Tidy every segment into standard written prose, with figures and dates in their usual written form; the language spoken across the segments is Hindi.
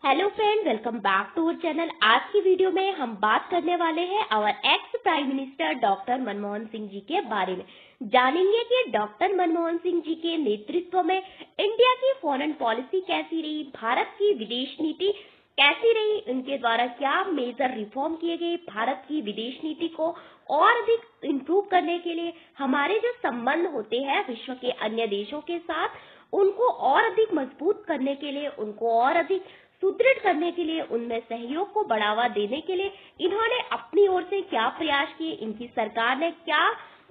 Hello friend, welcome back to our channel. आज की वीडियो में हम बात करने वाले हैं our ex prime minister doctor Manmohan Singh ji के बारे में। जानेंगे कि डॉक्टर मनमोहन सिंह जी के नेतृत्व में इंडिया की फॉरेन पॉलिसी कैसी रही, भारत की विदेश नीति कैसी रही, उनके द्वारा क्या मेजर रिफॉर्म किए गए, भारत की विदेश नीति को और अधिक इम्प्रूव करने के लिए हमारे जो संबंध होते हैं विश्व के अन्य देशों के साथ उनको और अधिक मजबूत करने के लिए, उनको और अधिक सुदृढ़ करने के लिए, उनमें सहयोग को बढ़ावा देने के लिए इन्होंने अपनी ओर से क्या प्रयास किए, इनकी सरकार ने क्या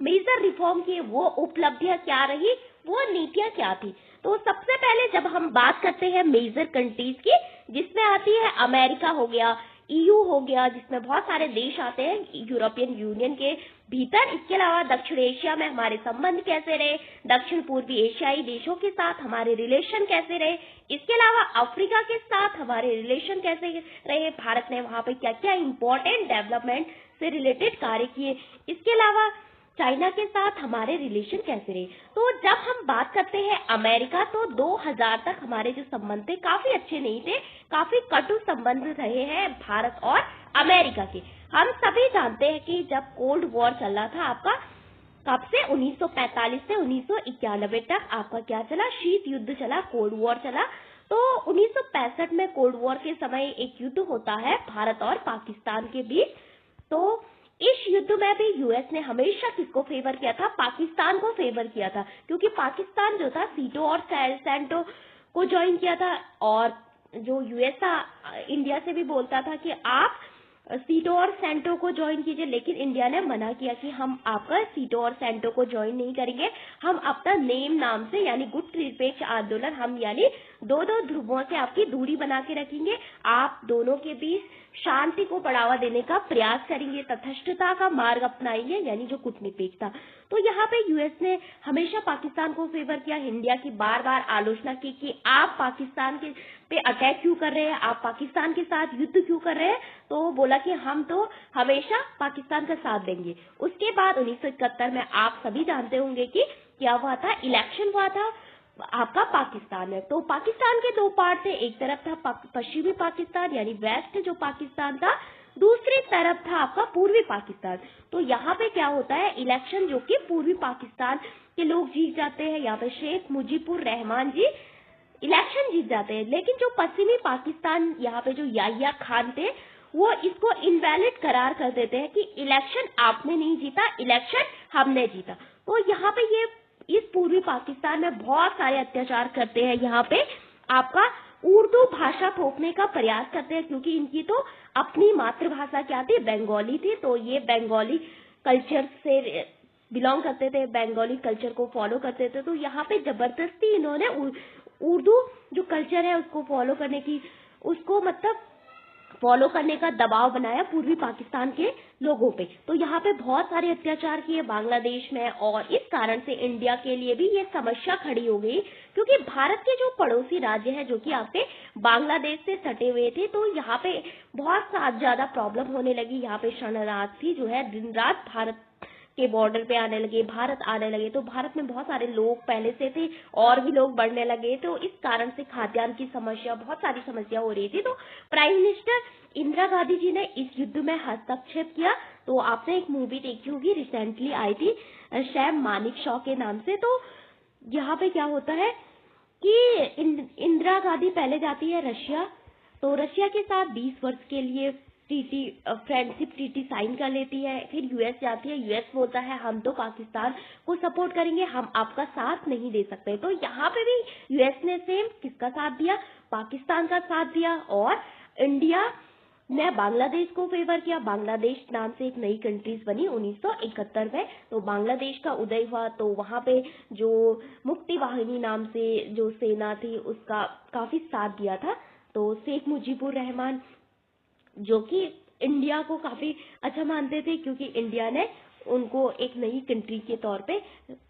मेजर रिफॉर्म किए, वो उपलब्धियां क्या रही, वो नीतियां क्या थी। तो सबसे पहले जब हम बात करते हैं मेजर कंट्रीज की, जिसमें आती है अमेरिका हो गया, ईयू हो गया, जिसमें बहुत सारे देश आते हैं यूरोपियन यूनियन के भीतर। इसके अलावा दक्षिण एशिया में हमारे संबंध कैसे रहे, दक्षिण पूर्वी एशियाई देशों के साथ हमारे रिलेशन कैसे रहे, इसके अलावा अफ्रीका के साथ हमारे रिलेशन कैसे रहे, भारत ने वहां पे क्या क्या इम्पोर्टेंट डेवलपमेंट से रिलेटेड कार्य किए, इसके अलावा चाइना के साथ हमारे रिलेशन कैसे रहे। तो जब हम बात करते हैं अमेरिका, तो 2000 तक हमारे जो संबंध थे काफी अच्छे नहीं थे, काफी कटु संबंध रहे हैं भारत और अमेरिका के। हम सभी जानते हैं कि जब कोल्ड वॉर चल रहा था आपका, कब से 1945 से 1991 तक आपका क्या चला, शीत युद्ध चला, कोल्ड वॉर चला। तो 1965 में कोल्ड वॉर के समय एक युद्ध होता है भारत और पाकिस्तान के बीच। तो इस युद्ध में भी यूएस ने हमेशा किसको फेवर किया था, पाकिस्तान को फेवर किया था, क्योंकि पाकिस्तान जो था सीटो और सेंटो को ज्वाइन किया था, और जो यूएस था इंडिया से भी बोलता था कि आप सीटो और सेंटो को ज्वाइन कीजिए, लेकिन इंडिया ने मना किया कि हम आपका सीटो और सेंटो को ज्वाइन नहीं करेंगे, हम अपना नेम नाम से यानी गुट निरपेक्ष आंदोलन, हम यानी दो दो ध्रुवों से आपकी दूरी बना के रखेंगे, आप दोनों के बीच शांति को बढ़ावा देने का प्रयास करेंगे, तटस्थता का मार्ग अपनाएंगे, यानी जो कूटनीतिक था। तो यहाँ पे यूएस ने हमेशा पाकिस्तान को फेवर किया, इंडिया की बार बार आलोचना की कि आप पाकिस्तान के पे अटैक क्यों कर रहे हैं, आप पाकिस्तान के साथ युद्ध क्यों कर रहे हैं। तो वो बोला कि हम तो हमेशा पाकिस्तान का साथ देंगे। उसके बाद 1971 में आप सभी जानते होंगे कि क्या हुआ था, इलेक्शन हुआ था आपका पाकिस्तान में। तो पाकिस्तान के दो पार्ट थे, एक तरफ था पश्चिमी पाकिस्तान यानी वेस्ट जो पाकिस्तान था, दूसरी तरफ था आपका पूर्वी पाकिस्तान। तो यहाँ पे क्या होता है, इलेक्शन जो कि पूर्वी पाकिस्तान के लोग जीत जाते हैं, यहाँ पे शेख मुजीबुर रहमान जी इलेक्शन जीत जाते हैं, लेकिन जो पश्चिमी पाकिस्तान यहाँ पे जो याहिया खान थे वो इसको इनवैलिड करार कर देते हैं कि इलेक्शन आपने नहीं जीता, इलेक्शन हमने जीता। तो यहाँ पे ये इस पूर्वी पाकिस्तान में बहुत सारे अत्याचार करते हैं, यहाँ पे आपका उर्दू भाषा थोपने का प्रयास करते हैं, क्योंकि इनकी तो अपनी मातृभाषा क्या थी, बंगाली थी। तो ये बंगाली कल्चर से बिलोंग करते थे, बंगाली कल्चर को फॉलो करते थे। तो यहाँ पे जबरदस्ती इन्होंने उर्दू जो कल्चर है उसको फॉलो करने की, उसको मतलब फॉलो करने का दबाव बनाया पूर्वी पाकिस्तान के लोगों पे। तो यहाँ पे बहुत सारे अत्याचार किए बांग्लादेश में, और इस कारण से इंडिया के लिए भी ये समस्या खड़ी हो गई, क्योंकि भारत के जो पड़ोसी राज्य है जो कि आपके बांग्लादेश से सटे हुए थे, तो यहाँ पे बहुत ज्यादा प्रॉब्लम होने लगी। यहाँ पे शरणार्थी जो है दिन रात भारत के बॉर्डर पे आने लगे, भारत आने लगे। तो भारत में बहुत सारे लोग पहले से थे और भी लोग बढ़ने लगे, तो इस कारण से खाद्यान्न की समस्या, बहुत सारी समस्या हो रही थी। तो प्राइम मिनिस्टर इंदिरा गांधी जी ने इस युद्ध में हस्तक्षेप किया। तो आपने एक मूवी देखी होगी, रिसेंटली आई थी, सैम मानिक शॉ के नाम से। तो यहाँ पे क्या होता है कि इंदिरा गांधी पहले जाती है रशिया, तो रशिया के साथ 20 वर्ष के लिए फ्रेंडशिप ट्रीटी साइन कर लेती है। फिर यूएस जाती है, यूएस बोलता है हम तो पाकिस्तान को सपोर्ट करेंगे, हम आपका साथ नहीं दे सकते। तो यहाँ पे भी यूएस ने सेम किसका साथ दिया, पाकिस्तान का साथ दिया, और इंडिया ने बांग्लादेश को फेवर किया। बांग्लादेश नाम से एक नई कंट्रीज बनी 1971 में, तो बांग्लादेश का उदय हुआ। तो वहां पे जो मुक्ति वाहिनी नाम से जो सेना थी उसका काफी साथ दिया था। तो शेख मुजीबुर रहमान जो कि इंडिया को काफी अच्छा मानते थे, क्योंकि इंडिया ने उनको एक नई कंट्री के तौर पे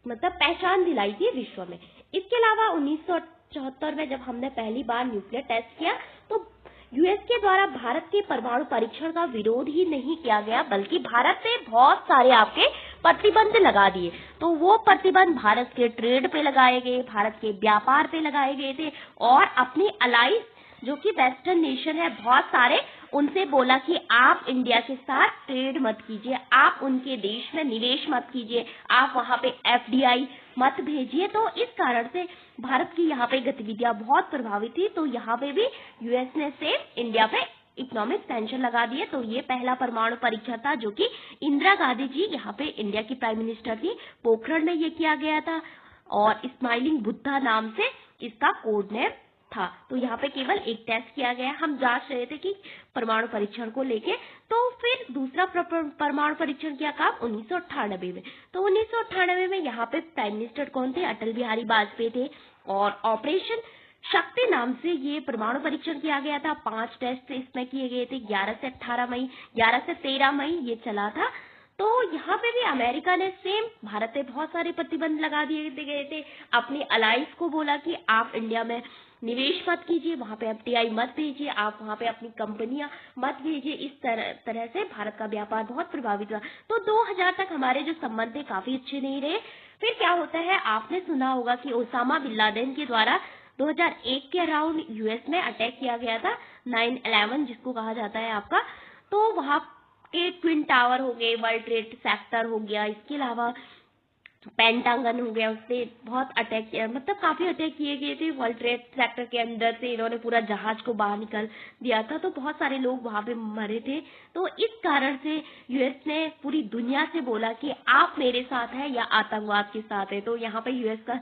मतलब पहचान दिलाई थी विश्व में। इसके अलावा 1974 में जब हमने पहली बार न्यूक्लियर टेस्ट किया, तो यूएस के द्वारा भारत के परमाणु परीक्षण का विरोध ही नहीं किया गया, बल्कि भारत पे बहुत सारे आपके प्रतिबंध लगा दिए। तो वो प्रतिबंध भारत के ट्रेड पे लगाए गए, भारत के व्यापार पे लगाए गए थे, और अपनी अलाइज जो कि वेस्टर्न नेशन है बहुत सारे, उनसे बोला कि आप इंडिया के साथ ट्रेड मत कीजिए, आप उनके देश में निवेश मत कीजिए, आप वहां पे एफडीआई मत भेजिए। तो इस कारण से भारत की यहाँ पे गतिविधियां बहुत प्रभावित थी। तो यहाँ पे भी यूएस ने सेम इंडिया पे इकोनॉमिक सैंक्शन लगा दिए। तो ये पहला परमाणु परीक्षण था जो कि इंदिरा गांधी जी यहाँ पे इंडिया की प्राइम मिनिस्टर थी, पोखरण में ये किया गया था और स्माइलिंग बुद्धा नाम से इसका कोड नेम था। तो यहाँ पे केवल एक टेस्ट किया गया, हम जांच रहे थे कि परमाणु परीक्षण को लेके। तो फिर दूसरा परमाणु परीक्षण किया काम 1998 में। तो 1998 में यहाँ पे प्राइम मिनिस्टर कौन थे? अटल बिहारी वाजपेयी थे और ऑपरेशन शक्ति नाम से ये परमाणु परीक्षण किया गया था। 5 टेस्ट इसमें किए गए थे। 11 से 13 मई ये चला था। तो यहाँ पे भी अमेरिका ने सेम भारत पे बहुत सारे प्रतिबंध लगा दिए गए थे। अपनी अलाइंस को बोला कि आप इंडिया में निवेश मत कीजिए, वहां पे एफडीआई मत भेजिए, आप वहां पे अपनी कंपनियां मत भेजिए। इस तरह से भारत का व्यापार बहुत प्रभावित हुआ। तो 2000 तक हमारे जो संबंध थे काफी अच्छे नहीं रहे। फिर क्या होता है, आपने सुना होगा कि ओसामा बिन लादेन के द्वारा 2001 के अराउंड यूएस में अटैक किया गया था, 9/11 जिसको कहा जाता है आपका। तो वहां के ट्विन टावर हो गए, वर्ल्ड ट्रेड सेक्टर हो गया, इसके अलावा पेंटागन हो गया, उससे बहुत अटैक किया, मतलब काफी अटैक किए गए थे। वर्ल्ड ट्रेड सेक्टर के अंदर से इन्होंने पूरा जहाज को बाहर निकल दिया था। तो बहुत सारे लोग वहां पे मरे थे। तो इस कारण से यूएस ने पूरी दुनिया से बोला कि आप मेरे साथ हैं या आतंकवाद के साथ है। तो यहाँ पे यूएस का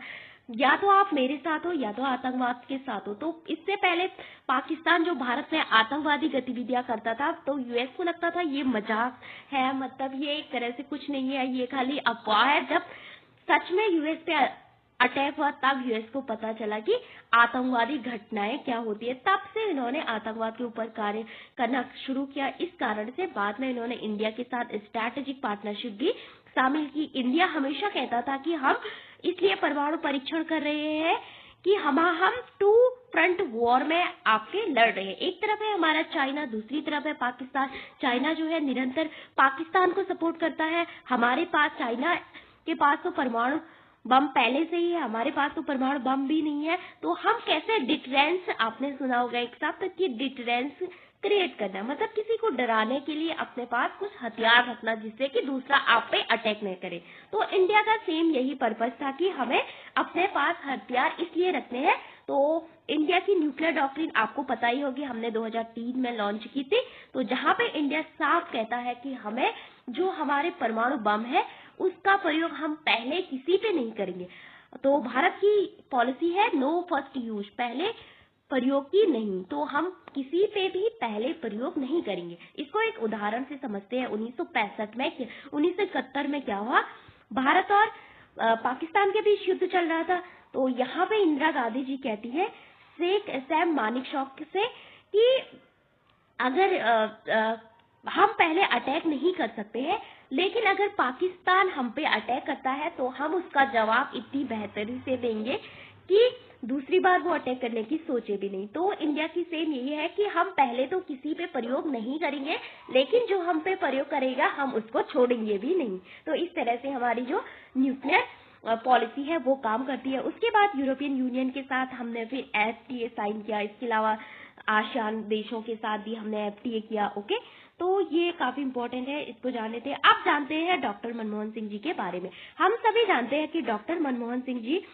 या तो आप मेरे साथ हो या तो आतंकवाद के साथ हो। तो इससे पहले पाकिस्तान जो भारत में आतंकवादी गतिविधियां करता था, तो यूएस को लगता था ये मजाक है, मतलब ये एक तरह से कुछ नहीं है, ये खाली अफवाह है। जब सच में यूएस पे अटैक हुआ तब यूएस को पता चला कि आतंकवादी घटनाएं क्या होती है। तब से इन्होंने आतंकवाद के ऊपर कार्य करना शुरू किया। इस कारण से बाद में इन्होंने इंडिया के साथ स्ट्रैटेजिक पार्टनरशिप भी शामिल की। इंडिया हमेशा कहता था कि हम इसलिए परमाणु परीक्षण कर रहे हैं कि हम 2 फ्रंट वॉर में आपके लड़ रहे हैं। एक तरफ है हमारा चाइना, दूसरी तरफ है पाकिस्तान। चाइना जो है निरंतर पाकिस्तान को सपोर्ट करता है। हमारे पास चाइना के पास तो परमाणु बम पहले से ही है, हमारे पास तो परमाणु बम भी नहीं है। तो हम कैसे डिटरेंस, आपने सुना होगा एक शब्द कि डिटरेंस क्रिएट करना, मतलब किसी को डराने के लिए अपने पास कुछ हथियार रखना जिससे कि दूसरा आप पे अटैक न करे। तो इंडिया का सेम यही पर्पस था कि हमें अपने पास हथियार इसलिए रखने हैं। तो इंडिया की न्यूक्लियर डॉक्ट्रिन आपको पता ही होगी, हमने 2003 में लॉन्च की थी। तो जहां पे इंडिया साफ कहता है कि हमें जो हमारे परमाणु बम है उसका प्रयोग हम पहले किसी पे नहीं करेंगे। तो भारत की पॉलिसी है नो फर्स्ट यूज, पहले प्रयोग की नहीं। तो हम किसी पे भी पहले प्रयोग नहीं करेंगे। इसको एक उदाहरण से समझते हैं। 1971 में क्या हुआ, भारत और पाकिस्तान के बीच युद्ध चल रहा था। तो यहाँ पे इंदिरा गांधी जी कहती है शेख सैम मानेकशॉ से कि अगर हम पहले अटैक नहीं कर सकते हैं, लेकिन अगर पाकिस्तान हम पे अटैक करता है तो हम उसका जवाब इतनी बेहतरी से देंगे कि दूसरी बार वो अटैक करने की सोचे भी नहीं। तो इंडिया की सेम यही है कि हम पहले तो किसी पे प्रयोग नहीं करेंगे, लेकिन जो हम पे प्रयोग करेगा हम उसको छोड़ेंगे भी नहीं। तो इस तरह से हमारी जो न्यूक्लियर पॉलिसी है वो काम करती है। उसके बाद यूरोपियन यूनियन के साथ हमने फिर एफटीए साइन किया। इसके अलावा आसियान देशों के साथ भी हमने एफटीए किया। ओके, तो ये काफी इंपॉर्टेंट है, इसको जानते थे। अब जानते हैं डॉक्टर मनमोहन सिंह जी के बारे में। हम सभी जानते हैं कि डॉक्टर मनमोहन सिंह जी,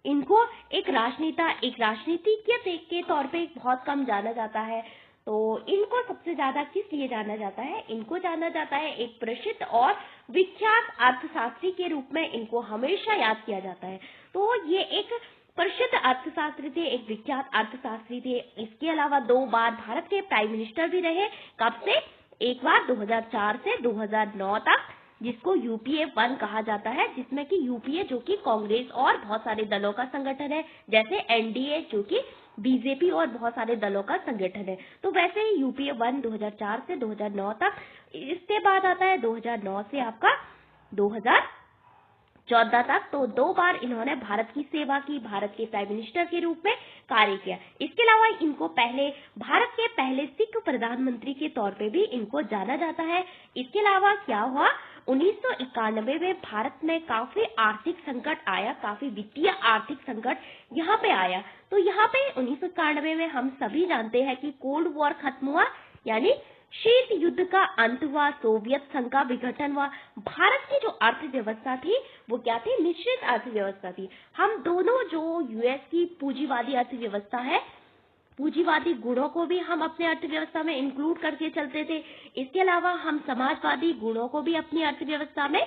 इनको एक राजनीतिज्ञ के तौर पे बहुत कम जाना जाता है। तो इनको सबसे ज्यादा किस लिए जाना जाता है? इनको जाना जाता है एक प्रसिद्ध और विख्यात अर्थशास्त्री के रूप में, इनको हमेशा याद किया जाता है। तो ये एक प्रसिद्ध अर्थशास्त्री थे, एक विख्यात अर्थशास्त्री थे। इसके अलावा 2 बार भारत के प्राइम मिनिस्टर भी रहे। कब से? एक बार 2004 से 2009 तक, जिसको यूपीए 1 कहा जाता है, जिसमें कि यूपीए जो कि कांग्रेस और बहुत सारे दलों का संगठन है, जैसे एनडीए जो कि बीजेपी और बहुत सारे दलों का संगठन है। तो वैसे ही यूपीए 1 2004 से 2009 तक। इसके बाद आता है 2009 से आपका 2014 तक। तो 2 बार इन्होंने भारत की सेवा की, भारत के प्राइम मिनिस्टर के रूप में कार्य किया। इसके अलावा इनको भारत के पहले सिख प्रधानमंत्री के तौर पे भी इनको जाना जाता है। इसके अलावा क्या हुआ, 1991 में भारत में काफी आर्थिक संकट आया, काफी वित्तीय आर्थिक संकट यहाँ पे आया। तो यहाँ पे 1991 में हम सभी जानते हैं कि कोल्ड वॉर खत्म हुआ, यानी शीत युद्ध का अंत हुआ, सोवियत संघ का विघटन हुआ। भारत की जो अर्थव्यवस्था थी वो क्या थी? मिश्रित अर्थव्यवस्था थी। हम दोनों जो यूएस की पूंजीवादी अर्थव्यवस्था है, पूंजीवादी गुणों को भी हम अपने अर्थव्यवस्था में इंक्लूड करके चलते थे। इसके अलावा हम समाजवादी गुणों को भी अपनी अर्थव्यवस्था में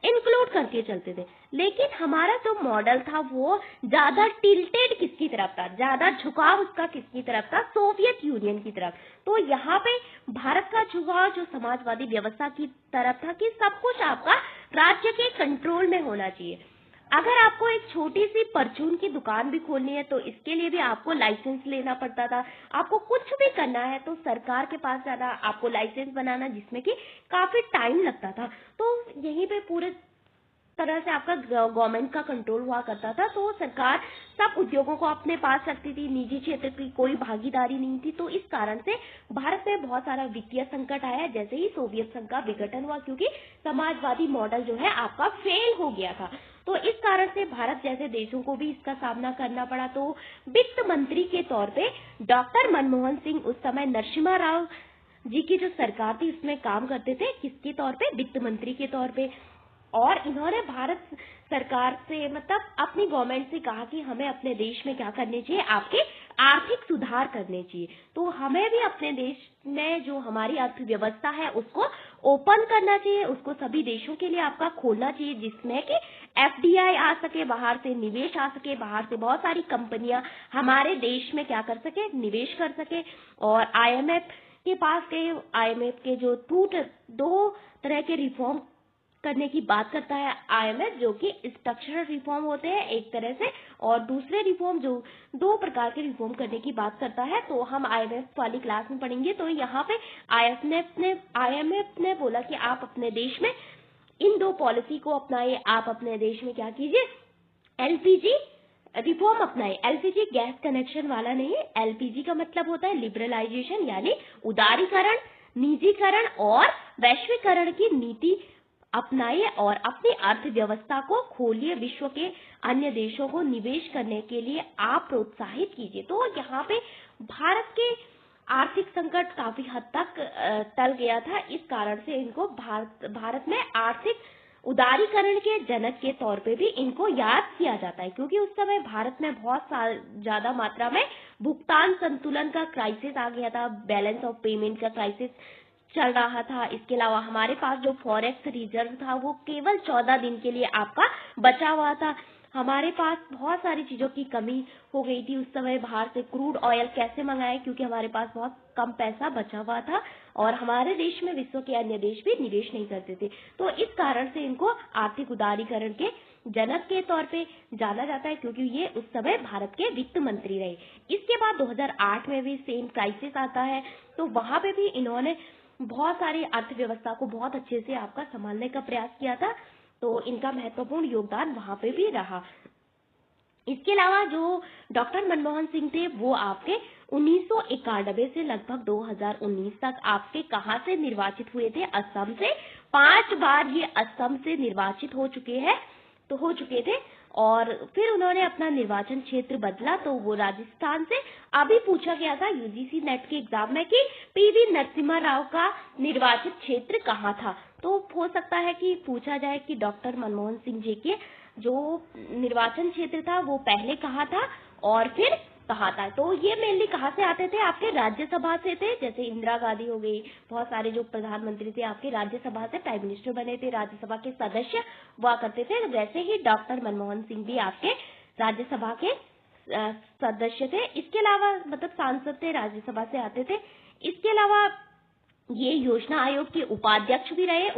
इंक्लूड करके चलते थे। लेकिन हमारा जो मॉडल था वो ज्यादा टिल्टेड किसकी तरफ था? ज्यादा झुकाव उसका किसकी तरफ था? सोवियत यूनियन की तरफ। तो यहाँ पे भारत का झुकाव जो समाजवादी व्यवस्था की तरफ था कि सब कुछ आपका राज्य के कंट्रोल में होना चाहिए। अगर आपको एक छोटी सी परचून की दुकान भी खोलनी है तो इसके लिए भी आपको लाइसेंस लेना पड़ता था। आपको कुछ भी करना है तो सरकार के पास जाना, आपको लाइसेंस बनाना, जिसमें कि काफी टाइम लगता था। तो यहीं पे पूरे तरह से आपका गवर्नमेंट का कंट्रोल हुआ करता था। तो सरकार सब उद्योगों को अपने पास रखती थी, निजी क्षेत्र की कोई भागीदारी नहीं थी। तो इस कारण से भारत में बहुत सारा वित्तीय संकट आया जैसे ही सोवियत संघ का विघटन हुआ, क्योंकि समाजवादी मॉडल जो है आपका फेल हो गया था। तो इस कारण से भारत जैसे देशों को भी इसका सामना करना पड़ा। तो वित्त मंत्री के तौर पे डॉक्टर मनमोहन सिंह उस समय नरसिम्हा राव जी की जो सरकार थी उसमें काम करते थे। किसके तौर पे? वित्त मंत्री के तौर पे। और इन्होंने भारत सरकार से मतलब अपनी गवर्नमेंट से कहा कि हमें अपने देश में क्या करने चाहिए? आपके आर्थिक सुधार करने चाहिए। तो हमें भी अपने देश में जो हमारी अर्थव्यवस्था है उसको ओपन करना चाहिए, उसको सभी देशों के लिए आपका खोलना चाहिए, जिसमें कि एफडीआई आ सके, बाहर से निवेश आ सके, बाहर से बहुत सारी कंपनियां हमारे देश में क्या कर सके? निवेश कर सके। और आईएमएफ के पास गए, आईएमएफ के जो दो तरह के रिफॉर्म करने की बात करता है आईएमएफ, जो कि स्ट्रक्चरल रिफॉर्म होते हैं एक तरह से, और दूसरे रिफॉर्म जो दो प्रकार के रिफॉर्म करने की बात करता है। तो हम आईएमएफ वाली क्लास में पढ़ेंगे। तो यहाँ पे आईएमएफ ने बोला कि आप अपने देश में इन दो पॉलिसी को अपनाइए। आप अपने देश में क्या कीजिए? एलपीजी रिफॉर्म अपनाइए। एलपीजी गैस कनेक्शन वाला नहीं है। एलपीजी का मतलब होता है लिबरलाइजेशन, यानी उदारीकरण, निजीकरण और वैश्वीकरण की नीति अपनाइए और अपनी अर्थव्यवस्था को खोलिए। विश्व के अन्य देशों को निवेश करने के लिए आप प्रोत्साहित कीजिए। तो यहाँ पे भारत के आर्थिक संकट काफी हद तक टल गया था। इस कारण से इनको भारत में आर्थिक उदारीकरण के जनक के तौर पे भी इनको याद किया जाता है, क्योंकि उस समय भारत में बहुत ज्यादा मात्रा में भुगतान संतुलन का क्राइसिस आ गया था, बैलेंस ऑफ पेमेंट का क्राइसिस चल रहा था। इसके अलावा हमारे पास जो फॉरेक्स रिजर्व था वो केवल 14 दिन के लिए आपका बचा हुआ था। हमारे पास बहुत सारी चीजों की कमी हो गई थी उस समय। बाहर से क्रूड ऑयल कैसे मंगाए? क्योंकि हमारे पास बहुत कम पैसा बचा हुआ था और हमारे देश में विश्व के अन्य देश भी निवेश नहीं करते थे। तो इस कारण से इनको आर्थिक उदारीकरण के जनक के तौर पे जाना जाता है, क्योंकि ये उस समय भारत के वित्त मंत्री रहे। इसके बाद 2008 में भी सेम क्राइसिस आता है। तो वहां पे भी इन्होंने बहुत सारी अर्थव्यवस्था को बहुत अच्छे से आपका संभालने का प्रयास किया था। तो इनका महत्वपूर्ण योगदान वहां पे भी रहा। इसके अलावा जो डॉक्टर मनमोहन सिंह थे वो आपके 1991 से लगभग 2019 तक आपके कहां से निर्वाचित हुए थे? असम से। 5 बार ये असम से निर्वाचित हो चुके थे। और फिर उन्होंने अपना निर्वाचन क्षेत्र बदला, तो वो राजस्थान से। अभी पूछा गया था यूजीसी नेट के एग्जाम में कि पीवी नरसिम्हा राव का निर्वाचित क्षेत्र कहाँ था। तो हो सकता है कि पूछा जाए कि डॉक्टर मनमोहन सिंह जी के जो निर्वाचन क्षेत्र था वो पहले कहाँ था और फिर कहा था। तो ये मेनली कहाँ से आते थे? आपके राज्यसभा से थे। जैसे इंदिरा गांधी हो गई, बहुत सारे जो प्रधानमंत्री थे आपके राज्यसभा से प्राइम मिनिस्टर बने थे, राज्यसभा के सदस्य हुआ करते थे। वैसे ही डॉक्टर मनमोहन सिंह भी आपके राज्यसभा के सदस्य थे। इसके अलावा मतलब सांसद थे, राज्यसभा से आते थे। इसके अलावा ये योजना आयोग के उपाध्यक्ष भी रहे।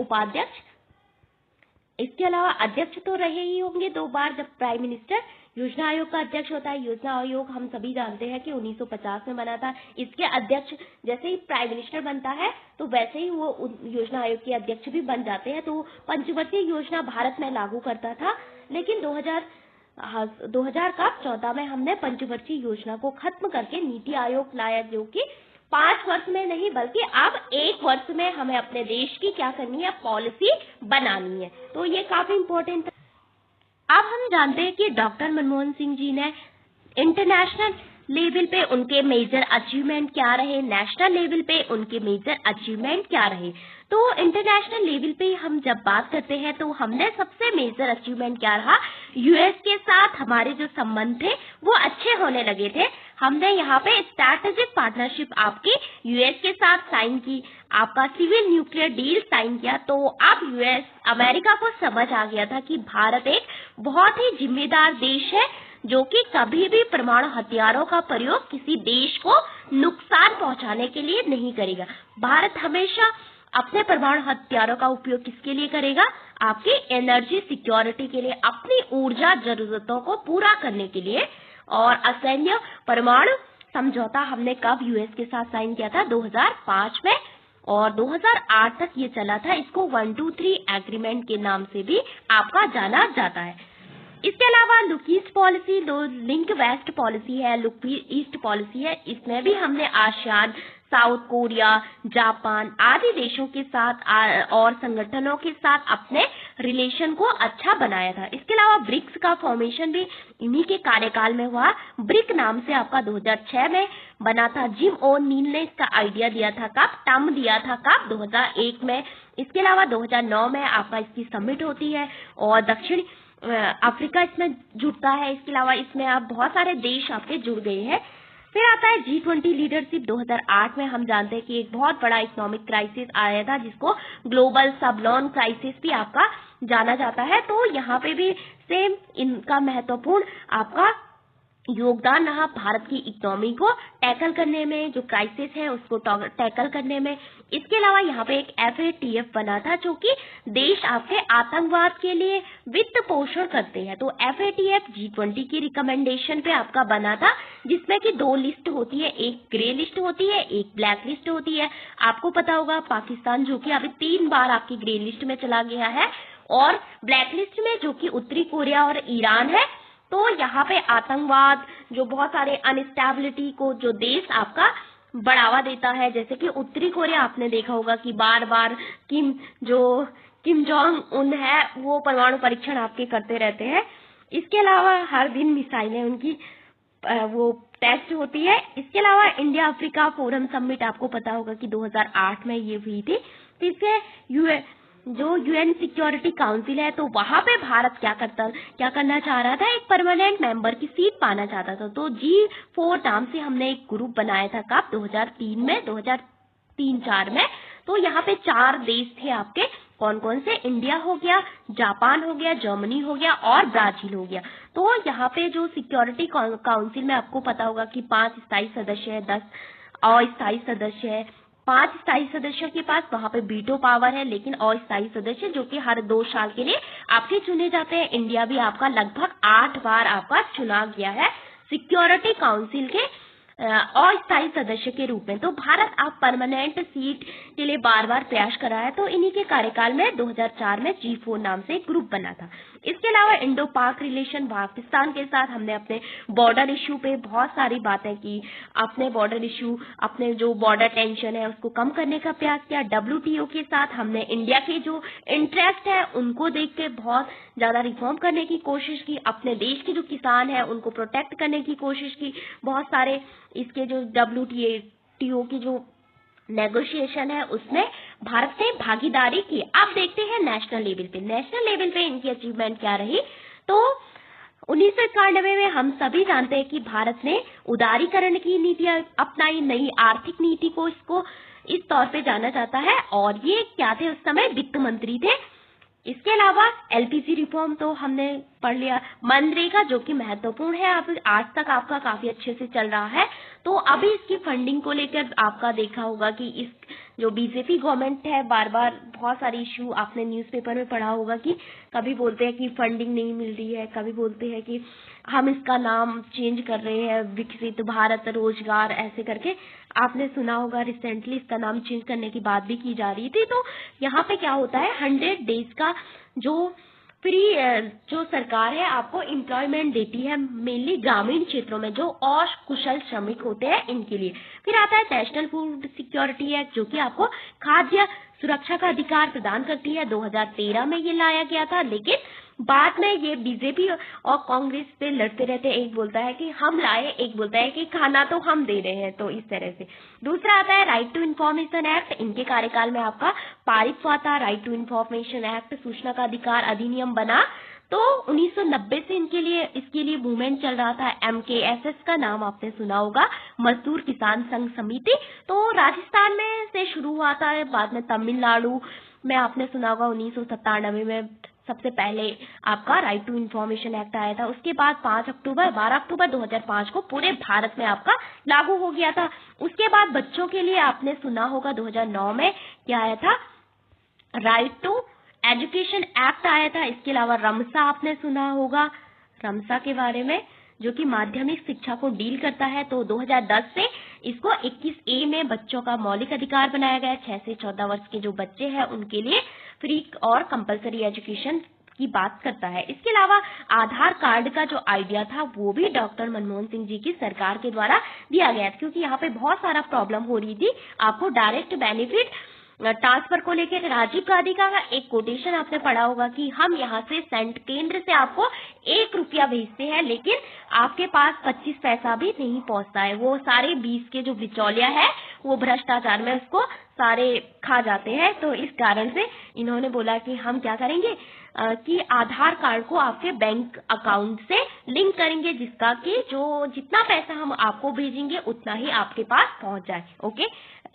इसके अलावा अध्यक्ष तो रहे ही होंगे 2 बार, जब प्राइम मिनिस्टर योजना आयोग का अध्यक्ष होता है। योजना आयोग हम सभी जानते हैं कि 1950 में बना था। इसके अध्यक्ष जैसे ही प्राइम मिनिस्टर बनता है तो वैसे ही वो योजना आयोग के अध्यक्ष भी बन जाते हैं। तो पंचवर्षीय योजना भारत में लागू करता था, लेकिन 2014 में हमने पंचवर्षीय योजना को खत्म करके नीति आयोग लाया, जो कि 5 वर्ष में नहीं बल्कि अब 1 वर्ष में हमें अपने देश की क्या करनी है, पॉलिसी बनानी है। तो ये काफी इम्पोर्टेंट है। अब हम जानते हैं कि डॉक्टर मनमोहन सिंह जी ने इंटरनेशनल लेवल पे उनके मेजर अचीवमेंट क्या रहे, नेशनल लेवल पे उनके मेजर अचीवमेंट क्या रहे। तो इंटरनेशनल लेवल पे हम जब बात करते हैं तो हमने सबसे मेजर अचीवमेंट क्या रहा, यूएस के साथ हमारे जो संबंध थे वो अच्छे होने लगे थे। हमने यहाँ पे स्ट्रैटेजिक पार्टनरशिप आपकी यूएस के साथ साइन की, आपका सिविल न्यूक्लियर डील साइन किया। तो अब यूएस अमेरिका को समझ आ गया था कि भारत एक बहुत ही जिम्मेदार देश है जो कि कभी भी परमाणु हथियारों का प्रयोग किसी देश को नुकसान पहुंचाने के लिए नहीं करेगा। भारत हमेशा अपने परमाणु हथियारों का उपयोग किसके लिए करेगा, आपकी एनर्जी सिक्योरिटी के लिए, अपनी ऊर्जा जरूरतों को पूरा करने के लिए। और असैन्य परमाणु समझौता हमने कब यूएस के साथ साइन किया था, 2005 में, और 2008 तक ये चला था। इसको 123 एग्रीमेंट के नाम से भी आपका जाना जाता है। इसके अलावा look east policy, link west policy है, लुक ईस्ट पॉलिसी है, इसमें भी हमने आसियान, साउथ कोरिया, जापान आदि देशों के साथ और संगठनों के साथ अपने रिलेशन को अच्छा बनाया था। इसके अलावा ब्रिक्स का फॉर्मेशन भी इन्हीं के कार्यकाल में हुआ। ब्रिक नाम से आपका 2006 में बना था। जिम ओ नील ने इसका आइडिया दिया था, कब टर्म दिया था, कब 2001 में। इसके अलावा 2009 में आपका इसकी समिट होती है और दक्षिण अफ्रीका इसमें जुड़ता है। इसके अलावा इसमें आप बहुत सारे देश आपके जुड़ गए हैं। फिर आता है G20 लीडरशिप। 2008 में हम जानते हैं कि एक बहुत बड़ा इकोनॉमिक क्राइसिस आया था जिसको ग्लोबल सबलोन क्राइसिस भी आपका जाना जाता है। तो यहाँ पे भी सेम इनका महत्वपूर्ण आपका योगदान रहा भारत की इकोनॉमी को टैकल करने में, जो क्राइसिस है उसको टैकल करने में। इसके अलावा यहाँ पे एक FATF बना था जो कि देश आपके आतंकवाद के लिए वित्त पोषण करते हैं। तो FATF G20 की रिकमेंडेशन पे आपका बना था, जिसमें कि 2 लिस्ट होती है, एक ग्रे लिस्ट होती है, एक ब्लैक लिस्ट होती है। आपको पता होगा पाकिस्तान जो कि अभी 3 बार आपकी ग्रे लिस्ट में चला गया है, और ब्लैक लिस्ट में जो कि उत्तरी कोरिया और ईरान है। तो यहाँ पे आतंकवाद, जो बहुत सारे अनस्टेबिलिटी को जो देश आपका बढ़ावा देता है, जैसे कि उत्तरी कोरिया आपने देखा होगा कि बार बार किम जोंग उन है वो परमाणु परीक्षण आपके करते रहते हैं। इसके अलावा हर दिन मिसाइलें उनकी वो टेस्ट होती है। इसके अलावा इंडिया अफ्रीका फोरम समिट आपको पता होगा कि 2008 में ये हुई थी। फिर से जो यूएन सिक्योरिटी काउंसिल है, तो वहां पे भारत क्या करना चाह रहा था, एक परमानेंट मेंबर की सीट पाना चाहता था। तो G4 नाम से हमने एक ग्रुप बनाया था, कब 2003 में, 2003-4 में। तो यहाँ पे 4 देश थे आपके, कौन कौन से, इंडिया हो गया, जापान हो गया, जर्मनी हो गया और ब्राजील हो गया। तो यहाँ पे जो सिक्योरिटी काउंसिल में आपको पता होगा कि 5 स्थायी सदस्य है, 10 अस्थायी सदस्य है। 5 स्थायी सदस्यों के पास वहां पे वीटो पावर है, लेकिन अस्थायी सदस्य जो कि हर 2 साल के लिए आपके चुने जाते हैं। इंडिया भी आपका लगभग 8 बार आपका चुना गया है सिक्योरिटी काउंसिल के अस्थायी सदस्य के रूप में। तो भारत आप परमानेंट सीट के लिए बार बार प्रयास कर रहा है। तो इन्हीं के कार्यकाल में 2004 में G4 नाम से एक ग्रुप बना था। इसके अलावा इंडो पाक रिलेशन, पाकिस्तान के साथ हमने अपने बॉर्डर इश्यू पे बहुत सारी बातें की, अपने बॉर्डर इश्यू, अपने जो बॉर्डर टेंशन है उसको कम करने का प्रयास किया। WTO के साथ हमने इंडिया के जो इंटरेस्ट है उनको देख के बहुत ज्यादा रिफॉर्म करने की कोशिश की, अपने देश के जो किसान है उनको प्रोटेक्ट करने की कोशिश की। बहुत सारे इसके जो WTO की जो नेगोशिएशन है उसमें भारत ने भागीदारी की। अब देखते हैं नेशनल लेवल पे, इनकी अचीवमेंट क्या रही। तो 1991 में हम सभी जानते हैं कि भारत ने उदारीकरण की नीति अपनाई, नई आर्थिक नीति को इसको इस तौर पे जाना जाता है। और ये क्या थे, उस समय वित्त मंत्री थे। इसके अलावा LPG रिफॉर्म तो हमने पढ़ लिया। मनरेगा जो कि महत्वपूर्ण है, अब आज तक आपका काफी अच्छे से चल रहा है। तो अभी इसकी फंडिंग को लेकर आपका देखा होगा कि इस जो बीजेपी गवर्नमेंट है, बार बार बहुत सारी इश्यू आपने न्यूज़पेपर में पढ़ा होगा कि कभी बोलते हैं कि फंडिंग नहीं मिल रही है, कभी बोलते हैं कि हम इसका नाम चेंज कर रहे हैं, विकसित भारत रोजगार ऐसे करके। आपने सुना होगा रिसेंटली इसका नाम चेंज करने की बात भी की जा रही थी। तो यहाँ पे क्या होता है, 100 डेज का जो फ्री जो सरकार है आपको एम्प्लॉयमेंट देती है मेनली ग्रामीण क्षेत्रों में जो अकुशल श्रमिक होते हैं इनके लिए। फिर आता है नेशनल फूड सिक्योरिटी एक्ट जो कि आपको खाद्य सुरक्षा का अधिकार प्रदान करती है। 2013 में ये लाया गया था, लेकिन बाद में ये बीजेपी और कांग्रेस पे लड़ते रहते, एक बोलता है कि हम लाए, एक बोलता है कि खाना तो हम दे रहे हैं, तो इस तरह से। दूसरा आता है राइट टू इन्फॉर्मेशन एक्ट, इनके कार्यकाल में आपका पारित हुआ था। राइट टू इन्फॉर्मेशन एक्ट सूचना का अधिकार अधिनियम बना, तो 1990 से इसके लिए मूवमेंट चल रहा था। MKSS का नाम आपने सुना होगा, मजदूर किसान संघ समिति। तो राजस्थान में से शुरू हुआ था, बाद में तमिलनाडु में आपने सुना होगा 1997 में सबसे पहले आपका राइट टू इन्फॉर्मेशन एक्ट आया था। उसके बाद 12 अक्टूबर 2005 को पूरे भारत में आपका लागू हो गया था। उसके बाद बच्चों के लिए आपने सुना होगा 2009 में क्या आया था, राइट टू एजुकेशन एक्ट आया था। इसके अलावा रमसा आपने सुना होगा, रमसा के बारे में, जो कि माध्यमिक शिक्षा को डील करता है। तो 2010 से इसको 21A में बच्चों का मौलिक अधिकार बनाया गया है। 6 से 14 वर्ष के जो बच्चे हैं उनके लिए फ्री और कंपलसरी एजुकेशन की बात करता है। इसके अलावा आधार कार्ड का जो आइडिया था वो भी डॉक्टर मनमोहन सिंह जी की सरकार के द्वारा दिया गया था, क्योंकि यहाँ पे बहुत सारा प्रॉब्लम हो रही थी आपको डायरेक्ट बेनिफिट ट्रांसफर को लेकर। राजीव गांधी का एक कोटेशन आपने पढ़ा होगा कि हम यहाँ से केंद्र से आपको 1 रुपया भेजते हैं, लेकिन आपके पास 25 पैसा भी नहीं पहुंचता है। वो सारे 20 के जो बिचौलिया है वो भ्रष्टाचार में उसको सारे खा जाते हैं। तो इस कारण से इन्होंने बोला कि हम क्या करेंगे कि आधार कार्ड को आपके बैंक अकाउंट से लिंक करेंगे, जिसका कि जो जितना पैसा हम आपको भेजेंगे उतना ही आपके पास पहुंच जाए। ओके,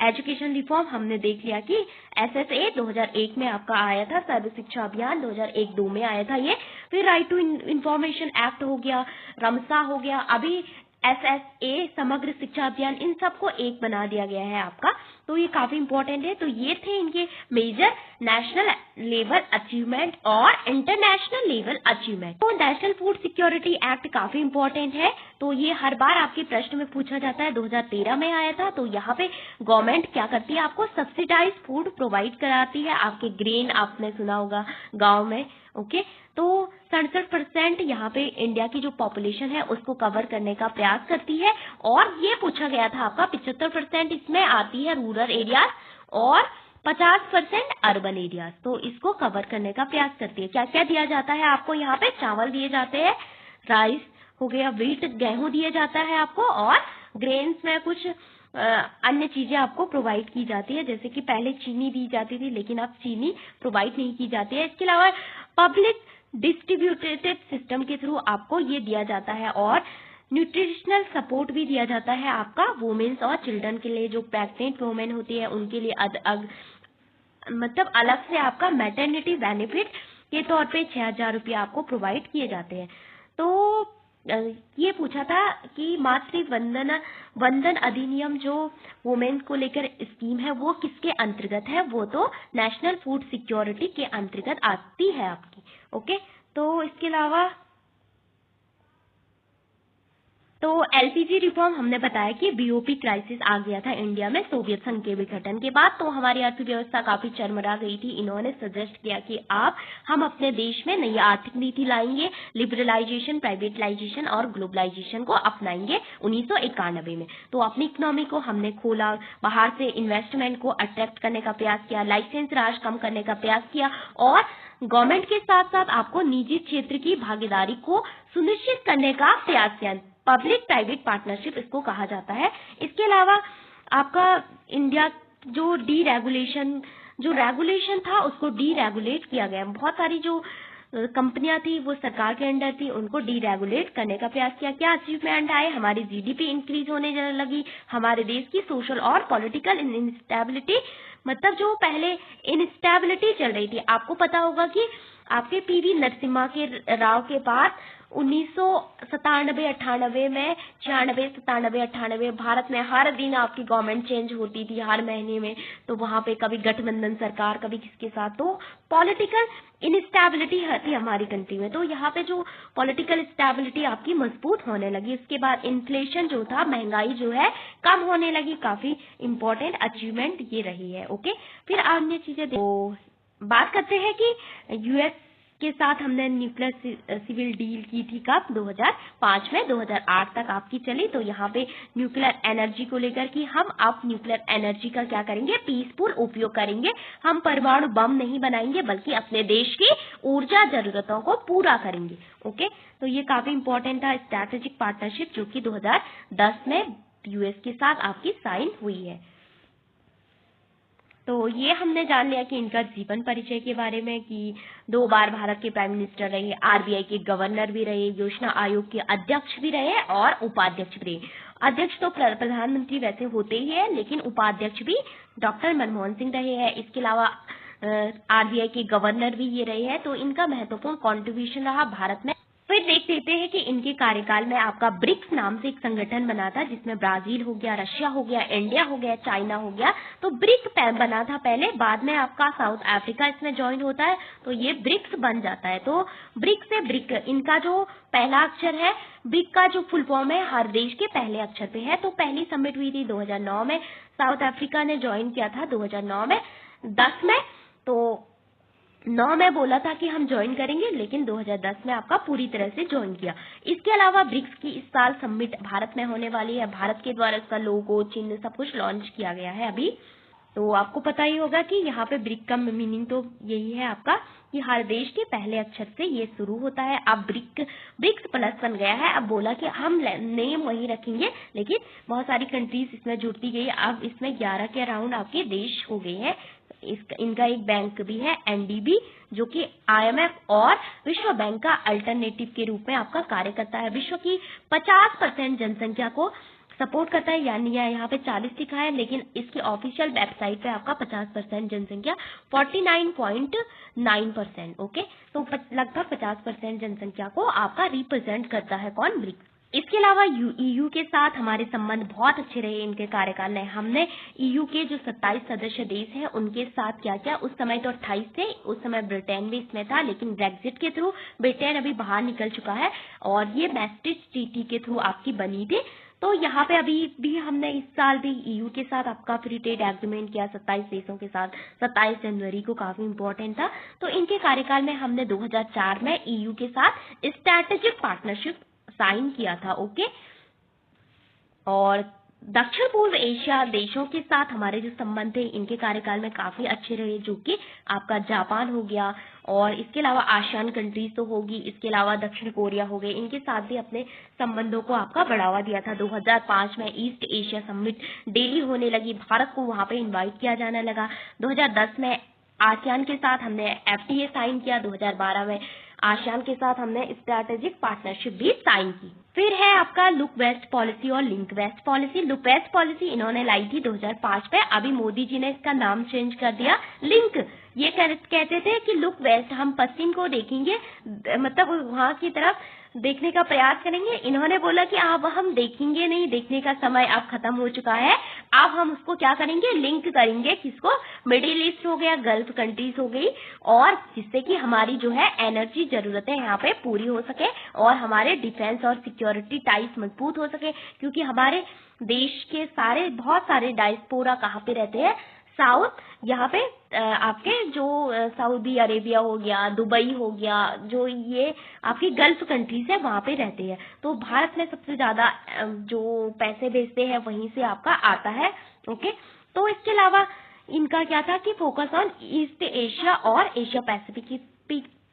एजुकेशन रिफॉर्म हमने देख लिया कि SSA 2001 में आपका आया था, सर्व शिक्षा अभियान 2001-2 में आया था ये। फिर राइट टू इन्फॉर्मेशन एक्ट हो गया, रमसा हो गया, अभी SSA समग्र शिक्षा अभियान, इन सबको एक बना दिया गया है आपका। तो ये काफी इंपॉर्टेंट है। तो ये थे इनके मेजर नेशनल लेवल अचीवमेंट और इंटरनेशनल लेवल अचीवमेंट। तो नेशनल फूड सिक्योरिटी एक्ट काफी इंपॉर्टेंट है, तो ये हर बार आपके प्रश्न में पूछा जाता है। 2013 में आया था। तो यहाँ पे गवर्नमेंट क्या करती है, आपको सब्सिडाइज फूड प्रोवाइड कराती है। आपके ग्रेन आपने सुना होगा गाँव में। ओके, तो 67% यहाँ पे इंडिया की जो पॉपुलेशन है उसको कवर करने का प्रयास करती है। और ये पूछा गया था आपका 75% इसमें आती है रूरल एरियाज और 50% अर्बन एरियाज, तो इसको कवर करने का प्रयास करती है। क्या क्या दिया जाता है आपको, यहाँ पे चावल दिए जाते हैं, राइस हो गया, व्हीट गेहूं दिया जाता है आपको, और ग्रेन्स में कुछ अन्य चीजें आपको प्रोवाइड की जाती है, जैसे कि पहले चीनी दी जाती थी लेकिन अब चीनी प्रोवाइड नहीं की जाती है। इसके अलावा पब्लिक डिस्ट्रीब्यूटेड सिस्टम के थ्रू आपको ये दिया जाता है, और न्यूट्रिशनल सपोर्ट भी दिया जाता है आपका वुमेन्स और चिल्ड्रन के लिए। जो प्रेग्नेंट वुमेन होती है उनके लिए मतलब अलग से आपका मैटरनिटी बेनिफिट के तौर पे 6,000 रुपये आपको प्रोवाइड किए जाते हैं। तो ये पूछा था कि मातृ वंदन अधिनियम जो वुमेन को लेकर स्कीम है वो किसके अंतर्गत है, वो तो नेशनल फूड सिक्योरिटी के अंतर्गत आती है आपकी। ओके, तो इसके अलावा तो LPG रिफॉर्म हमने बताया कि BOP क्राइसिस आ गया था इंडिया में सोवियत संघ के विघटन के बाद, तो हमारी अर्थव्यवस्था काफी चरमरा गई थी। इन्होंने सजेस्ट किया कि हम अपने देश में नई आर्थिक नीति लाएंगे, लिबरलाइजेशन, प्राइवेटलाइजेशन और ग्लोबलाइजेशन को अपनाएंगे 1991 में। तो अपनी इकोनॉमी को हमने खोला, बाहर से इन्वेस्टमेंट को अट्रैक्ट करने का प्रयास किया, लाइसेंस राज कम करने का प्रयास किया, और गवर्नमेंट के साथ साथ आपको निजी क्षेत्र की भागीदारी को सुनिश्चित करने का प्रयास किया। पब्लिक प्राइवेट पार्टनरशिप इसको कहा जाता है। इसके अलावा आपका इंडिया जो रेगुलेशन था उसको डीरेगुलेट किया गया। बहुत सारी जो कंपनियां थी वो सरकार के अंडर थी, उनको डीरेगुलेट करने का प्रयास किया। क्या अचीवमेंट आए, हमारी GDP इंक्रीज होने लगी, हमारे देश की सोशल और पॉलिटिकल इंस्टेबिलिटी, मतलब जो पहले इंस्टेबिलिटी चल रही थी, आपको पता होगा कि आपके PV नरसिम्हा के राव के पास 1997-98 में 96-97-98 भारत में हर दिन आपकी गवर्नमेंट चेंज होती थी हर महीने में। तो वहां पे कभी गठबंधन सरकार, कभी किसके साथ, तो पॉलिटिकल इनस्टेबिलिटी थी हमारी कंट्री में। तो यहाँ पे जो पॉलिटिकल स्टेबिलिटी आपकी मजबूत होने लगी। इसके बाद इन्फ्लेशन जो था, महंगाई जो है कम होने लगी। काफी इंपॉर्टेंट अचीवमेंट ये रही है। ओके, फिर अन्य चीजें बात करते हैं कि US के साथ हमने न्यूक्लियर सिविल डील की थी कब? 2005 में, 2008 तक आपकी चली। तो यहाँ पे न्यूक्लियर एनर्जी को लेकर कि हम अब न्यूक्लियर एनर्जी का क्या करेंगे? पीसफुल उपयोग करेंगे। हम परमाणु बम नहीं बनाएंगे बल्कि अपने देश की ऊर्जा जरूरतों को पूरा करेंगे। ओके, तो ये काफी इंपॉर्टेंट था स्ट्रैटेजिक पार्टनरशिप, जो कि 2010 में यूएस के साथ आपकी साइन हुई है। तो ये हमने जान लिया कि इनका जीवन परिचय के बारे में, कि 2 बार भारत के प्राइम मिनिस्टर रहे, आरबीआई के गवर्नर भी रहे, योजना आयोग के अध्यक्ष भी रहे और उपाध्यक्ष भी रहे। अध्यक्ष तो प्रधानमंत्री वैसे होते ही है, लेकिन उपाध्यक्ष भी डॉक्टर मनमोहन सिंह रहे हैं। इसके अलावा आरबीआई के गवर्नर भी ये रहे हैं। तो इनका महत्वपूर्ण कॉन्ट्रीब्यूशन रहा भारत में। फिर देख लेते हैं कि इनके कार्यकाल में आपका ब्रिक्स नाम से एक संगठन बना था, जिसमें ब्राजील हो गया, रशिया हो गया, इंडिया हो गया, चाइना हो गया। तो ब्रिक बना था पहले, बाद में आपका साउथ अफ्रीका इसमें ज्वाइन होता है, तो ये ब्रिक्स बन जाता है। तो ब्रिक से ब्रिक, इनका जो पहला अक्षर है, ब्रिक का जो फुल फॉर्म है हर देश के पहले अक्षर पे है। तो पहली समिट हुई थी 2009 में, साउथ अफ्रीका ने ज्वाइन किया था 2009 में। 10 में तो 9 में बोला था कि हम ज्वाइन करेंगे, लेकिन 2010 में आपका पूरी तरह से ज्वाइन किया। इसके अलावा ब्रिक्स की इस साल समिट भारत में होने वाली है। भारत के द्वारा इसका लोगो, चिन्ह सब कुछ लॉन्च किया गया है अभी। तो आपको पता ही होगा कि यहाँ पे ब्रिक का मीनिंग तो यही है आपका, कि हर देश के पहले अक्षर से ये शुरू होता है। अब ब्रिक्स प्लस बन गया है। अब बोला कि हम नेम वही रखेंगे, लेकिन बहुत सारी कंट्रीज इसमें जुड़ती गई। अब इसमें 11 के अराउंड आपके देश हो गए हैं। इनका एक बैंक भी है एनडीबी, जो कि आईएमएफ और विश्व बैंक का अल्टरनेटिव के रूप में आपका कार्य करता है। विश्व की 50% जनसंख्या को सपोर्ट करता है, यानी यहाँ पे 40 लिखा है, लेकिन इसकी ऑफिशियल वेबसाइट पे आपका 50% जनसंख्या 49.9%। ओके, तो लगभग 50% जनसंख्या को आपका रिप्रेजेंट करता है कौन? ब्रिक्स। इसके अलावा ईयू के साथ हमारे संबंध बहुत अच्छे रहे इनके कार्यकाल में। हमने ईयू के जो 27 सदस्य देश हैं उनके साथ क्या क्या, उस समय तो 28 थे, उस समय ब्रिटेन भी इसमें था, लेकिन ब्रेक्जिट के थ्रू ब्रिटेन अभी बाहर निकल चुका है और ये मैस्ट्रिक्ट ट्रीटी के थ्रू आपकी बनी थी। तो यहाँ पे अभी भी हमने इस साल भी ईयू के साथ आपका फ्री ट्रेड एग्रीमेंट किया 27 देशों के साथ, 27 जनवरी को, काफी इंपॉर्टेंट था। तो इनके कार्यकाल में हमने 2004 में ईयू के साथ स्ट्रैटेजिक पार्टनरशिप साइन किया था। ओके, और दक्षिण पूर्व एशिया देशों के साथ हमारे जो संबंध थे इनके कार्यकाल में काफी अच्छे रहे, जो कि आपका जापान हो गया, और इसके अलावा आसियान कंट्रीज तो होगी, इसके अलावा दक्षिण कोरिया हो गए, इनके साथ भी अपने संबंधों को आपका बढ़ावा दिया था। 2005 में ईस्ट एशिया समिट दिल्ली होने लगी, भारत को वहां पे इन्वाइट किया जाने लगा। 2010 में आसियान के साथ हमने एफटीए साइन किया। 2012 में आसियान के साथ हमने स्ट्रैटेजिक पार्टनरशिप भी साइन की। फिर है आपका लुक वेस्ट पॉलिसी और link west policy. Look west policy इन्होंने लाई थी 2005 में, अभी मोदी जी ने इसका नाम चेंज कर दिया लिंक। ये कहते थे कि लुक वेस्ट, हम पश्चिम को देखेंगे, मतलब वहां की तरफ देखने का प्रयास करेंगे। इन्होंने बोला कि अब हम देखेंगे नहीं, देखने का समय अब खत्म हो चुका है, अब हम उसको क्या करेंगे, लिंक करेंगे। किसको? मिडिल ईस्ट हो गया, गल्फ कंट्रीज हो गई, और जिससे कि हमारी जो है एनर्जी जरूरतें यहाँ पे पूरी हो सके और हमारे डिफेंस और सिक्योरिटी टाइज मजबूत हो सके। क्योंकि हमारे देश के बहुत सारे डायस्पोरा कहाँ पे रहते हैं? साउथ, यहाँ पे आपके जो सऊदी अरेबिया हो गया, दुबई हो गया, जो ये आपकी गल्फ कंट्रीज है वहां पे रहते हैं। तो भारत में सबसे ज्यादा जो पैसे भेजते हैं वहीं से आपका आता है। ओके, तो इसके अलावा इनका क्या था कि फोकस ऑन ईस्ट एशिया और एशिया पैसिफिक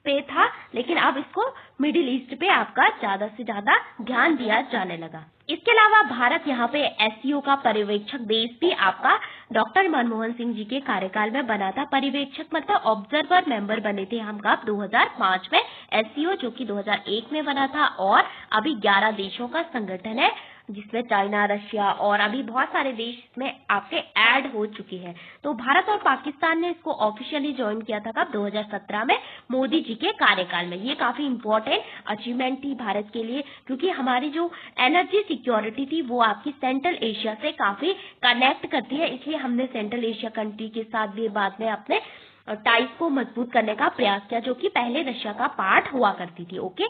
पे था, लेकिन अब इसको मिडिल ईस्ट पे आपका ज्यादा से ज्यादा ध्यान दिया जाने लगा। इसके अलावा भारत यहाँ पे एससीओ का पर्यवेक्षक देश भी आपका डॉक्टर मनमोहन सिंह जी के कार्यकाल में बना था। पर्यवेक्षक मतलब ऑब्जर्वर मेंबर बने थे हम कब? 2005 में। एससीओ जो कि 2001 में बना था, और अभी 11 देशों का संगठन है, जिसमें चाइना, रशिया और अभी बहुत सारे देश इसमें आपके ऐड हो चुके हैं। तो भारत और पाकिस्तान ने इसको ऑफिशियली ज्वाइन किया था कब? 2017 में, मोदी जी के कार्यकाल में। ये काफी इंपॉर्टेंट अचीवमेंट थी भारत के लिए, क्योंकि हमारी जो एनर्जी सिक्योरिटी थी वो आपकी सेंट्रल एशिया से काफी कनेक्ट करती है, इसलिए हमने सेंट्रल एशिया कंट्री के साथ भी बाद में अपने टाइज को मजबूत करने का प्रयास किया, जो कि पहले रशिया का पार्ट हुआ करती थी। ओके,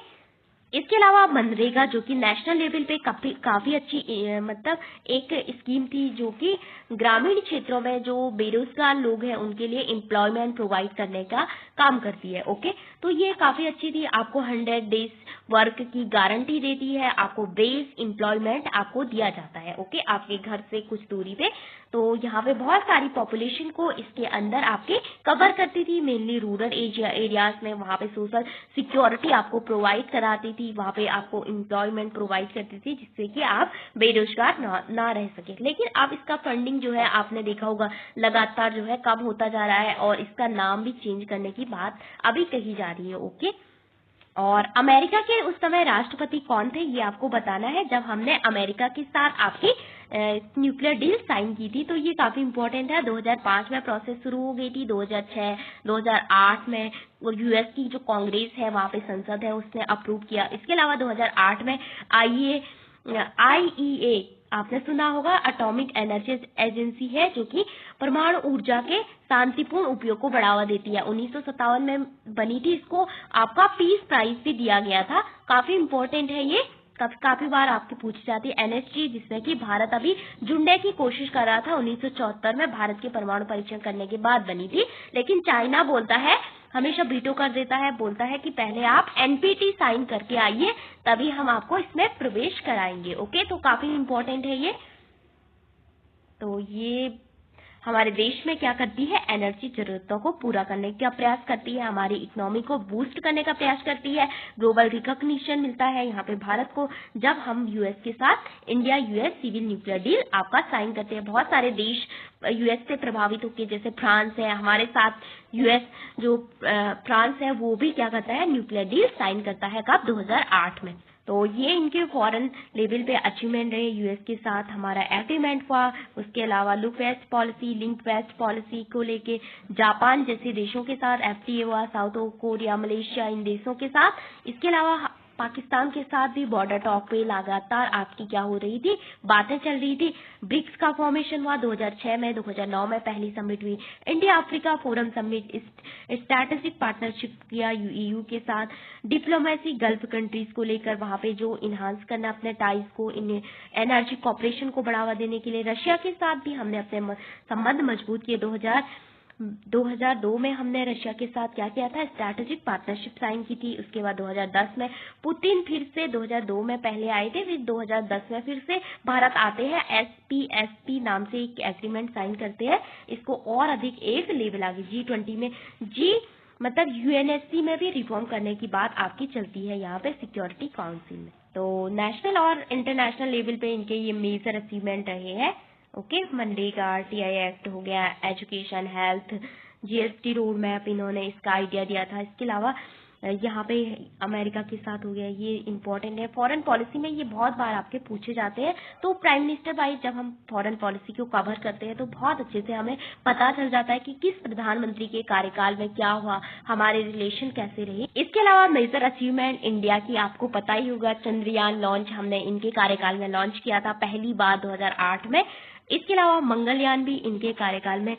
इसके अलावा मनरेगा जो कि नेशनल लेवल पे काफी अच्छी मतलब एक स्कीम थी जो कि ग्रामीण क्षेत्रों में जो बेरोजगार लोग हैं उनके लिए एम्प्लॉयमेंट प्रोवाइड करने का काम करती है। ओके, तो ये काफी अच्छी थी, आपको 100 डेज वर्क की गारंटी देती है, आपको बेस एम्प्लॉयमेंट आपको दिया जाता है। ओके, आपके घर से कुछ दूरी पे। तो यहाँ पे बहुत सारी पॉपुलेशन को इसके अंदर आपके कवर करती थी, मेनली रूरल एरियाज में। वहाँ पे सोशल सिक्योरिटी आपको प्रोवाइड कराती थी, वहाँ पे आपको एम्प्लॉयमेंट प्रोवाइड करती थी जिससे कि आप बेरोजगार ना रह सके। लेकिन अब इसका फंडिंग जो है आपने देखा होगा लगातार जो है कम होता जा रहा है और इसका नाम भी चेंज करने की बात अभी कही जा रही है। ओके, और अमेरिका के उस समय राष्ट्रपति कौन थे ये आपको बताना है। जब हमने अमेरिका के साथ आपकी न्यूक्लियर डील साइन की थी, तो ये काफी इंपॉर्टेंट है। 2005 में प्रोसेस शुरू हो गई थी, 2006 2008 में यूएस की जो कांग्रेस है वहां पे संसद है उसने अप्रूव किया। इसके अलावा 2008 में आईईए आपने सुना होगा, एटॉमिक एनर्जी एजेंसी है जो कि परमाणु ऊर्जा के शांतिपूर्ण उपयोग को बढ़ावा देती है। 1957 में बनी थी, इसको आपका पीस प्राइज भी दिया गया था। काफी इंपॉर्टेंट है ये, काफी बार आपकी पूछी जाती है। एनएसजी जिसमें कि भारत अभी जुड़ने की कोशिश कर रहा था, 1974 में भारत के परमाणु परीक्षण करने के बाद बनी थी, लेकिन चाइना बोलता है, हमेशा वीटो कर देता है, बोलता है कि पहले आप एनपीटी साइन करके आइए तभी हम आपको इसमें प्रवेश कराएंगे। ओके, तो काफी इंपॉर्टेंट है ये। तो ये हमारे देश में क्या करती है, एनर्जी जरूरतों को पूरा करने का प्रयास करती है, हमारी इकोनॉमी को बूस्ट करने का प्रयास करती है, ग्लोबल रिकॉग्निशन मिलता है यहाँ पे भारत को जब हम यूएस के साथ India US civil nuclear deal आपका साइन करते हैं। बहुत सारे देश यूएस से प्रभावित होकर, जैसे फ्रांस है हमारे साथ, यूएस जो फ्रांस है वो भी क्या करता है, न्यूक्लियर डील साइन करता है कब, 2008 में। तो ये इनके फॉरेन लेवल पे अचीवमेंट रहे। यूएस के साथ हमारा एग्रीमेंट हुआ, उसके अलावा look west policy, link west policy को लेके जापान जैसे देशों के साथ एफटीए हुआ, साउथ कोरिया, मलेशिया, इन देशों के साथ। इसके अलावा पाकिस्तान के साथ भी बॉर्डर टॉक पे लगातार आपकी क्या हो रही थी, बातें चल रही थी। ब्रिक्स का फॉर्मेशन हुआ 2006 में, 2009 में पहली समिट हुई, India Africa forum summit, strategic partnership किया यूईयू के साथ, डिप्लोमेसी गल्फ कंट्रीज को लेकर वहां पे जो इन्हांस करना अपने टाइज को, एनर्जी कॉपरेशन को बढ़ावा देने के लिए। रशिया के साथ भी हमने अपने संबंध मजबूत किए। 2002 में हमने रशिया के साथ क्या किया था, स्ट्रैटेजिक पार्टनरशिप साइन की थी। उसके बाद 2010 में पुतिन फिर से 2002 में पहले आए थे, फिर 2010 में फिर से भारत आते हैं, एसपीएसपी नाम से एक एग्रीमेंट साइन करते हैं। इसको और अधिक एक लेवल आगे G20 में, जी मतलब यूएनएससी में भी रिफॉर्म करने की बात आपकी चलती है यहाँ पे सिक्योरिटी काउंसिल में। तो नेशनल और इंटरनेशनल लेवल पे इनके ये मेजर अचीवमेंट रहे हैं। ओके, मनरेगा, टीआई एक्ट हो गया, education, health, GST road map इन्होंने इसका आइडिया दिया था। इसके अलावा यहाँ पे अमेरिका के साथ हो गया, ये इंपॉर्टेंट है। फॉरेन पॉलिसी में ये बहुत बार आपके पूछे जाते हैं, तो प्राइम मिनिस्टर वाइज जब हम फॉरेन पॉलिसी को कवर करते हैं तो बहुत अच्छे से हमें पता चल जाता है कि किस प्रधानमंत्री के कार्यकाल में क्या हुआ, हमारे रिलेशन कैसे रहे। इसके अलावा मेजर अचीवमेंट इंडिया की आपको पता ही होगा, चंद्रयान लॉन्च हमने इनके कार्यकाल में लॉन्च किया था पहली बार 2008 में। इसके अलावा मंगलयान भी इनके कार्यकाल में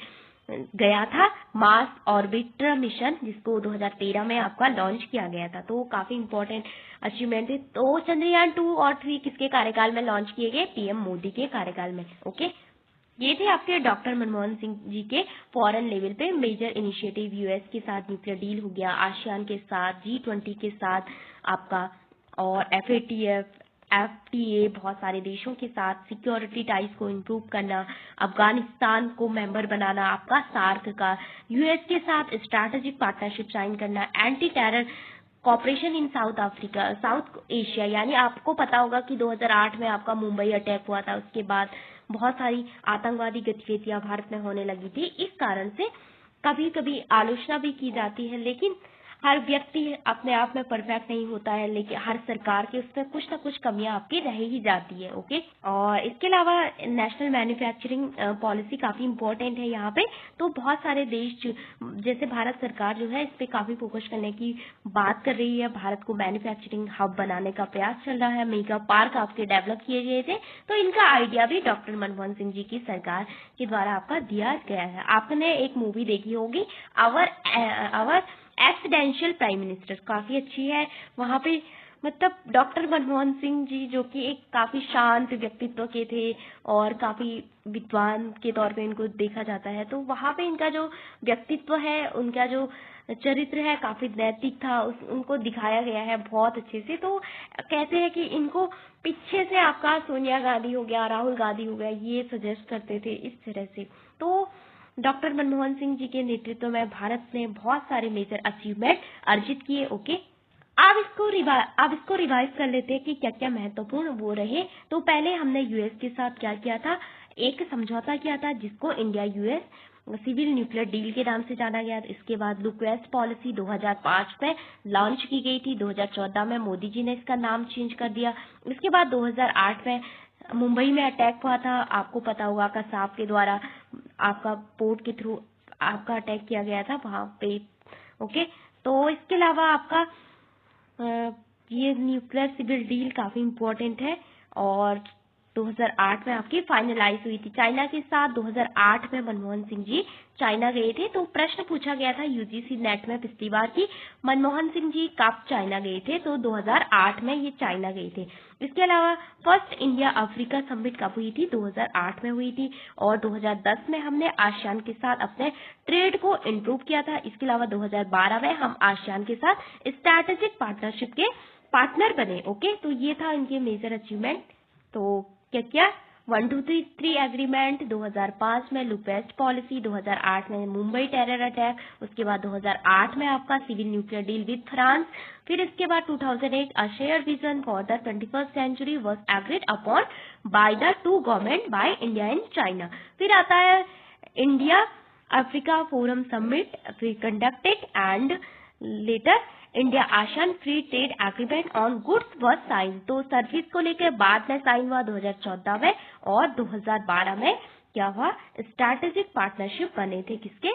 गया था, मार्स ऑर्बिटर मिशन जिसको 2013 में आपका लॉन्च किया गया था। तो काफी इंपॉर्टेंट अचीवमेंट है। तो चंद्रयान 2 और 3 किसके कार्यकाल में लॉन्च किए गए, पीएम मोदी के कार्यकाल में। ओके, ये थे आपके डॉक्टर मनमोहन सिंह जी के फॉरेन लेवल पे मेजर इनिशिएटिव। यूएस के साथ न्यूक्लियर डील हो गया, आसियान के साथ, G20 के साथ आपका, और एफएटीएफ, एफटीए, बहुत सारे देशों के साथ सिक्योरिटी टाइज को इम्प्रूव करना, अफगानिस्तान को मेंबर बनाना आपका सार्क का, यूएस के साथ स्ट्रैटेजिक पार्टनरशिप साइन करना, anti terror cooperation in south Asia. यानी आपको पता होगा कि 2008 में आपका मुंबई अटैक हुआ था, उसके बाद बहुत सारी आतंकवादी गतिविधियां भारत में होने लगी थी। इस कारण से कभी कभी आलोचना भी की जाती है, लेकिन हर व्यक्ति अपने आप में परफेक्ट नहीं होता है, लेकिन हर सरकार के उसमें कुछ ना कुछ कमियां आपकी रह ही जाती है। ओके, और इसके अलावा नेशनल मैन्युफैक्चरिंग पॉलिसी काफी इंपॉर्टेंट है यहाँ पे। तो बहुत सारे देश जैसे भारत सरकार जो है इस पे काफी फोकस करने की बात कर रही है। भारत को मैन्युफैक्चरिंग हब बनाने का प्रयास चल रहा है, मेगा पार्क आपके डेवलप किए गए थे। तो इनका आइडिया भी डॉक्टर मनमोहन सिंह जी की सरकार के द्वारा आपका दिया गया है। आपने एक मूवी देखी होगी, आवर एक्सीडेंशियल प्राइम मिनिस्टर, काफी अच्छी है। वहां पे मतलब डॉक्टर मनमोहन सिंह जी जो कि एक काफी शांत व्यक्तित्व के थे और काफी विद्वान के तौर पे इनको देखा जाता है, तो वहां पे इनका जो व्यक्तित्व है, उनका जो चरित्र है काफी नैतिक था, उनको दिखाया गया है बहुत अच्छे से। तो कहते हैं कि इनको पीछे से आपका सोनिया गांधी हो गया, राहुल गांधी हो गया, ये सजेस्ट करते थे इस तरह से। तो डॉक्टर मनमोहन सिंह जी के नेतृत्व में भारत ने बहुत सारे मेजर अचीवमेंट अर्जित किए। ओके, अब इसको रिवाइज कर लेते हैं कि क्या क्या महत्वपूर्ण वो रहे। तो पहले हमने यूएस के साथ क्या किया था, एक समझौता किया था जिसको India US civil nuclear deal के नाम से जाना गया। इसके बाद लुक वेस्ट पॉलिसी 2005 में लॉन्च की गई थी। 2014 में मोदी जी ने इसका नाम चेंज कर दिया। इसके बाद 2008 में मुंबई में अटैक हुआ था, आपको पता होगा, कसाब के द्वारा आपका पोर्ट के थ्रू आपका अटैक किया गया था वहां पे। ओके, तो इसके अलावा आपका ये न्यूक्लियर सिविल डील काफी इम्पोर्टेंट है और 2008 में आपकी फाइनलाइज हुई थी चाइना के साथ। 2008 में मनमोहन सिंह जी चाइना गए थे। तो प्रश्न पूछा गया था यूजीसी नेट में पिछली बार की, मनमोहन सिंह जी कब चाइना गए थे, तो 2008 में ये चाइना गए थे। इसके अलावा फर्स्ट इंडिया अफ्रीका समिट कब हुई थी, 2008 में हुई थी। और 2010 में हमने आसियान के साथ अपने ट्रेड को इम्प्रूव किया था। इसके अलावा 2012 में हम आसियान के साथ स्ट्रैटेजिक पार्टनरशिप के पार्टनर बने। ओके, तो ये था इनके मेजर अचीवमेंट। तो क्या क्या 1, 2, 3 एग्रीमेंट, 2005 में लुक वेस्ट पॉलिसी, 2008 में मुंबई टेरर अटैक, उसके बाद 2008 में आपका civil nuclear deal with France, फिर इसके बाद 2008 a share vision for the 21st century was agreed upon by the two government by India and China. फिर आता है India Africa forum summit conducted and later India ASEAN free trade agreement on goods was sign. तो सर्विस को लेकर बाद में साइन हुआ 2014 में, और 2012 में क्या हुआ, स्ट्रैटेजिक पार्टनरशिप बने थे किसके,